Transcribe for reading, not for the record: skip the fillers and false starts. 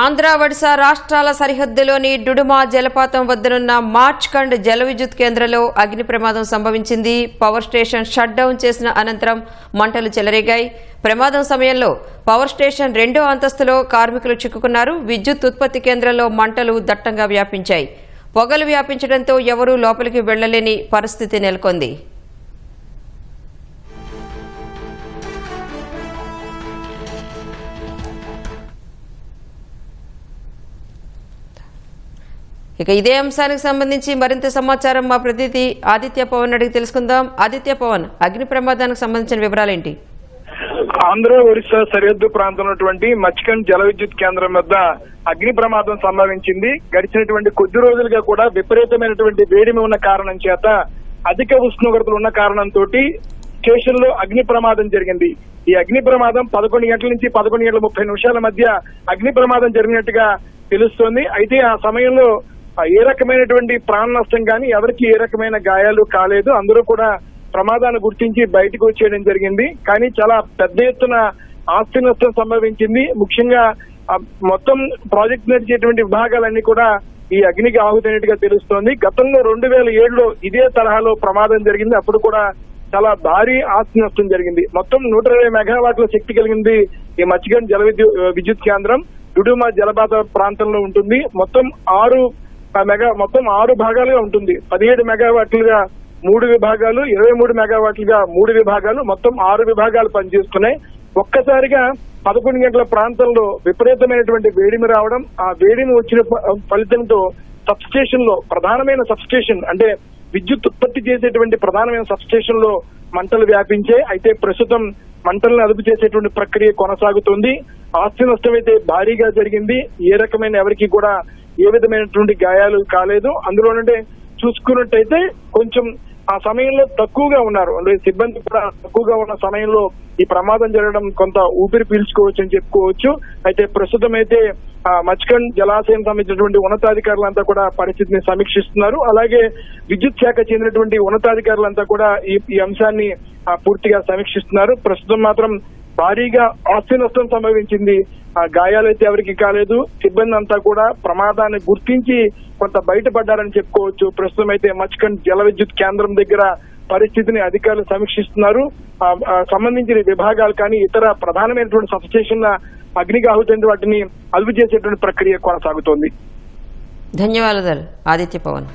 ఆంధ్ర ఒడిశా రాష్ట్రాల సరిహద్దులోని డుడుమా జలపాతం వద్దనున్న మార్చ్కండ్ జల విద్యుత్ కేంద్రంలో అగ్ని ప్రమాదం సంభవించింది. పవర్ స్టేషన్ షట్ డౌన్ చేసిన అనంతరం మంటలు చెలరేగాయి. ప్రమాదం సమయంలో పవర్ స్టేషన్ 2వ అంతస్తులో కార్మికులు చిక్కుకున్నారు. విద్యుత్ ఉత్పత్తి కేంద్రంలో మంటలు దట్టంగా వ్యాపించాయి. పొగలు వ్యాపించడంతో ఎవరూ లోపలికి వెళ్లలేని పరిస్థితి నెలకొంది. ఇక ఇదే అంశానికి సంబంధించి మరింత సమాచారం మా ప్రతినిధి ఆదిత్య పవన్ అడిగి తెలుసుకుందాం. ఆదిత్య పవన్, అగ్ని ప్రమాదానికి సంబంధించిన వివరాలేంటి? ఆంధ్ర ఒరిస్సా సరిహద్దు ప్రాంతంలో మచ్కండ్ జల విద్యుత్ కేంద్రం వద్ద అగ్ని ప్రమాదం సంభవించింది. గడిచినటువంటి కొద్ది రోజులుగా కూడా విపరీతమైనటువంటి వేడిమి ఉన్న కారణం చేత, అధిక ఉష్ణోగ్రతలు ఉన్న కారణంతో స్టేషన్ లో అగ్ని ప్రమాదం జరిగింది. ఈ అగ్ని ప్రమాదం 11 గంటల నుంచి 11 గంటల 30 నిమిషాల మధ్య అగ్ని ప్రమాదం జరిగినట్టుగా తెలుస్తోంది. అయితే ఆ సమయంలో ఏ రకమైనటువంటి ప్రాణ నష్టం కానీ ఎవరికి ఏ రకమైన గాయాలు కాలేదు. అందరూ కూడా ప్రమాదాన్ని గుర్తించి బయటకు వచ్చేయడం జరిగింది. కానీ చాలా పెద్ద ఎత్తున ఆస్తి నష్టం సంభవించింది. ముఖ్యంగా మొత్తం ప్రాజెక్ట్ నడిచేటువంటి విభాగాలన్నీ కూడా ఈ అగ్నికి ఆహుతైనట్టుగా తెలుస్తోంది. గతంలో 2007లో ఇదే తరహాలో ప్రమాదం జరిగింది. అప్పుడు కూడా చాలా భారీ ఆస్తి నష్టం జరిగింది. మొత్తం 120 మెగావాట్ల శక్తి కలిగింది ఈ మచ్కండ్ జల విద్యుత్ కేంద్రం. డుడుమా జలపాత ప్రాంతంలో ఉంటుంది. మొత్తం 6 భాగాలుగా ఉంటుంది. 17 మెగావాట్లుగా 3 విభాగాలు, 23 మెగావాట్లుగా 3 విభాగాలు, మొత్తం 6 విభాగాలు పనిచేస్తున్నాయి. ఒక్కసారిగా 11 గంటల ప్రాంతంలో విపరీతమైనటువంటి వేడిమి రావడం, ఆ వేడిమి వచ్చిన ఫలితంతో సబ్ స్టేషన్ లో, ప్రధానమైన సబ్ స్టేషన్ అంటే విద్యుత్ ఉత్పత్తి చేసేటువంటి ప్రధానమైన సబ్ స్టేషన్ లో మంటలు వ్యాపించాయి. అయితే ప్రస్తుతం మంటలను అదుపు చేసేటువంటి ప్రక్రియ కొనసాగుతుంది. ఆస్తి నష్టం అయితే భారీగా జరిగింది. ఏ రకమైన ఎవరికి కూడా ఏ విధమైనటువంటి గాయాలు కాలేదు. అందులోనంటే చూసుకున్నట్టయితే కొంచెం ఆ సమయంలో తక్కువగా ఉన్నారు, అంటే సిబ్బంది కూడా తక్కువగా ఉన్న సమయంలో ఈ ప్రమాదం జరగడం కొంత ఊపిరి పీల్చుకోవచ్చు అని చెప్పుకోవచ్చు. అయితే ప్రస్తుతం అయితే మచ్కండ్ జలాశయం సంబంధించినటువంటి ఉన్నతాధికారులంతా కూడా పరిస్థితిని సమీక్షిస్తున్నారు. అలాగే విద్యుత్ శాఖ చెందినటువంటి ఉన్నతాధికారులంతా కూడా ఈ అంశాన్ని పూర్తిగా సమీక్షిస్తున్నారు. ప్రస్తుతం మాత్రం భారీగా ఆస్తి నష్టం సంభవించింది. గాయాలైతే ఎవరికి కాలేదు. సిబ్బంది అంతా కూడా ప్రమాదాన్ని గుర్తించి కొంత బయటపడ్డారని చెప్పుకోవచ్చు. ప్రస్తుతం అయితే మచ్కండ్ జల విద్యుత్ కేంద్రం దగ్గర పరిస్థితిని అధికారులు సమీక్షిస్తున్నారు. సంబంధించిన విభాగాలు కానీ ఇతర ప్రధానమైనటువంటి సబ్ స్టేషన్ల అగ్నికి ఆహుతైన వాటిని అదుపు చేసేటువంటి ప్రక్రియ కొనసాగుతోంది. ధన్యవాదాలు ఆదిత్య పవన్.